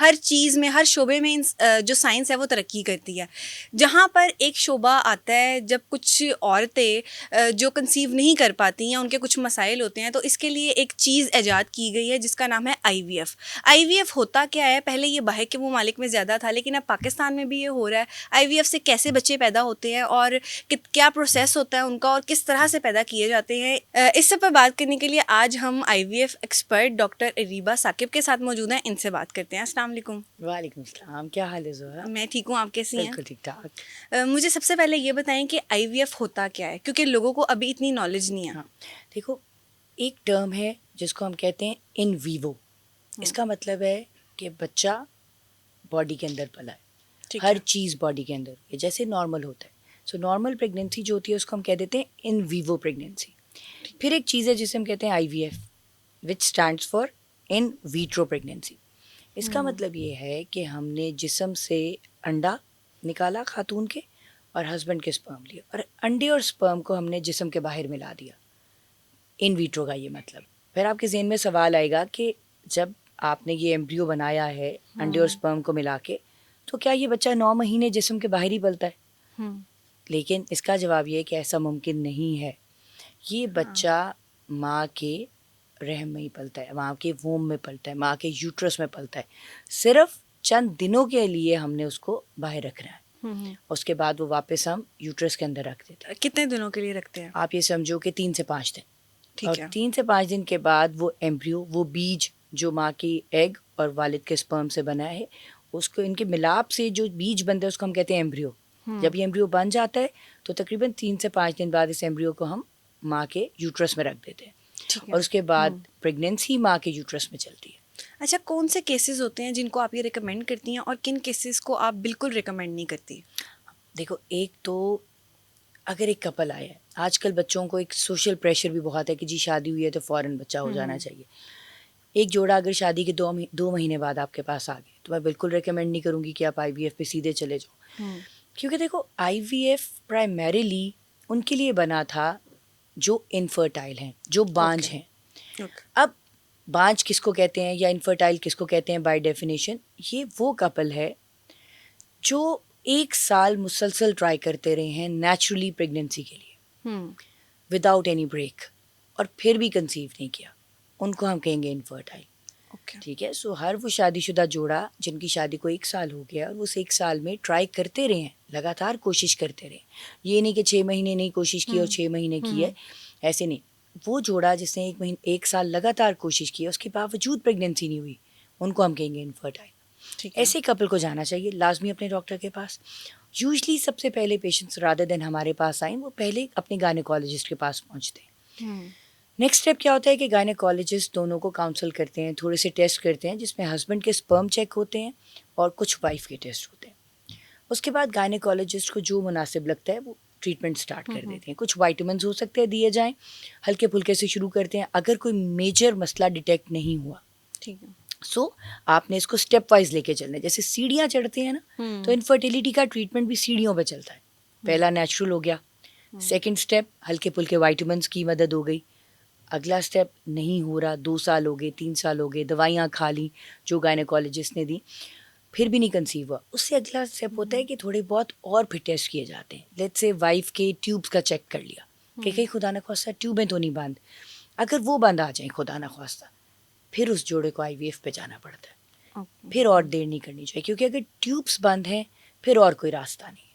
हर चीज़ में, हर शोबे में जो साइंस है वो तरक्की करती है। जहाँ पर एक शोबा आता है जब कुछ औरतें जो कंसीव नहीं कर पाती हैं, उनके कुछ मसाइल होते हैं, तो इसके लिए एक चीज़ ईजाद की गई है जिसका नाम है आईवीएफ। आईवीएफ होता क्या है? पहले ये बाहर के ममालिक में ज़्यादा था, लेकिन अब पाकिस्तान में भी ये हो रहा है। आईवीएफ से कैसे बच्चे पैदा होते हैं और क्या प्रोसेस होता है उनका और किस तरह से पैदा किए जाते हैं, इस सब पर बात करने के लिए आज हम IVF expert doctor Reeba Saqib के साथ मौजूद हैं। इनसे बात करते हैं। अस्सलाम वालेकुम। वालेकुम सलाम, क्या हाल है ज़ोहरा? मैं ठीक हूँ, आप कैसी हैं? बिल्कुल ठीक ठाक। मुझे सबसे पहले ये बताएं कि आईवीएफ होता क्या है, क्योंकि लोगों को अभी इतनी नॉलेज नहीं है। हाँ, देखो, एक टर्म है जिसको हम कहते हैं इन वीवो। इसका मतलब है कि बच्चा बॉडी के अंदर पला है, ठीक हर है। चीज़ बॉडी के अंदर है, जैसे नॉर्मल होता है। सो नॉर्मल प्रेगनेंसी जो होती है उसको हम कह देते हैं इन वीवो प्रेगनेंसी। फिर एक चीज़ है जिसे हम कहते हैं IVF, which stands for in vitro pregnancy. इसका मतलब ये है कि हमने जिस्म से अंडा निकाला खातून के और हस्बैंड के स्पर्म लिए, और अंडे और स्पर्म को हमने जिस्म के बाहर मिला दिया। इन विट्रो का ये मतलब। फिर आपके ज़हन में सवाल आएगा कि जब आपने ये एम्ब्रियो बनाया है अंडे और स्पर्म को मिला के, तो क्या ये बच्चा 9 महीने जिस्म के बाहर ही पलता है? लेकिन इसका जवाब ये है कि ऐसा मुमकिन नहीं है। ये बच्चा माँ के रहम में ही पलता है, माँ के वोम में पलता है, माँ के यूट्रस में पलता है। सिर्फ चंद दिनों के लिए हमने उसको बाहर रखना है, उसके बाद वो वापस हम यूट्रस के अंदर रख देते हैं। कितने दिनों के लिए रखते हैं? आप ये समझो कि 3 से 5 दिन। ठीक और है। 3 से 5 दिन के बाद वो एम्ब्रियो, वो बीज जो माँ की एग और वालिद के स्पर्म से बना है, उसको इनके मिलाप से जो बीज बनता है उसको हम कहते हैं एम्ब्रियो। जब ये एम्ब्रियो बन जाता है तो तकरीबन 3 से 5 दिन बाद इस एम्ब्रियो को हम माँ के यूट्रस में रख देते हैं, ठीक है। और उसके बाद प्रेगनेंसी माँ के यूट्रस में चलती है। अच्छा, कौन से केसेस होते हैं जिनको आप ये रिकमेंड करती हैं और किन केसेस को आप बिल्कुल रिकमेंड नहीं करती? देखो, एक तो अगर एक कपल आया है, आजकल बच्चों को एक सोशल प्रेशर भी बहुत है कि जी शादी हुई है तो फ़ौरन बच्चा हो जाना चाहिए। एक जोड़ा अगर शादी के 2 महीने बाद आपके पास आ गए तो मैं बिल्कुल रिकमेंड नहीं करूँगी कि आप आईवीएफ पे सीधे चले जाओ। क्योंकि देखो, आईवीएफ प्राइमरीली उनके लिए बना था जो इनफर्टाइल हैं, जो बांझ हैं। अब बांझ किसको कहते हैं या इनफर्टाइल किसको कहते हैं? बाय डेफिनेशन ये वो कपल है जो 1 साल मुसलसल ट्राई करते रहे हैं नेचुरली प्रेगनेंसी के लिए विदाउट एनी ब्रेक, और फिर भी कंसीव नहीं किया, उनको हम कहेंगे इनफर्टाइल। ठीक है। सो हर वो शादीशुदा जोड़ा जिनकी शादी को 1 साल हो गया और उस 1 साल में ट्राई करते रहे हैं, लगातार कोशिश करते रहे, ये नहीं कि 6 महीने नहीं कोशिश की और 6 महीने की है, ऐसे नहीं। वो जोड़ा जिसने 1 साल लगातार कोशिश की उसके बावजूद प्रेगनेंसी नहीं हुई, उनको हम कहेंगे इनफर्टाइल। ऐसे कपल को जाना चाहिए लाजमी अपने डॉक्टर के पास। यूजली सबसे पहले पेशेंट्स रादर देन हमारे पास आए, वो पहले अपने गायनेकोलॉजिस्ट के पास पहुंचते हैं। नेक्स्ट स्टेप क्या होता है कि गायनेकोलॉजिस्ट दोनों को काउंसल करते हैं, थोड़े से टेस्ट करते हैं जिसमें हस्बैंड के स्पर्म चेक होते हैं और कुछ वाइफ के टेस्ट होते हैं। उसके बाद गायनेकोलॉजिस्ट को जो मुनासिब लगता है वो ट्रीटमेंट स्टार्ट कर देते हैं। कुछ वाइटामिन्स हो सकते हैं दिए जाएं, हल्के फुल्के से शुरू करते हैं अगर कोई मेजर मसला डिटेक्ट नहीं हुआ। ठीक है। सो आपने इसको स्टेप वाइज लेके चलना है। जैसे सीढ़ियाँ चढ़ते हैं ना, तो इनफर्टिलिटी का ट्रीटमेंट भी सीढ़ियों पे चलता है। पहला नेचुरल हो गया, सेकंड स्टेप हल्के फुल्के वाइटामिन्स की मदद हो गई, अगला स्टेप नहीं हो रहा, 2 साल हो गए, 3 साल हो गए, दवाइयाँ खा ली जो गायनेकोलॉजिस्ट ने दी, फिर भी नहीं कंसीव हुआ, उससे अगला स्टेप होता है कि थोड़े बहुत और फिर टेस्ट किए जाते हैं। लेट्स से वाइफ के ट्यूब्स का चेक कर लिया कि कहीं खुदा न ख्वास्ता ट्यूबें तो नहीं बंद। अगर वो बंद आ जाए खुदा न ख्वास्ता, फिर उस जोड़े को आईवीएफ पे जाना पड़ता है। फिर और देर नहीं करनी चाहिए, क्योंकि अगर ट्यूब्स बंद हैं फिर और कोई रास्ता नहीं।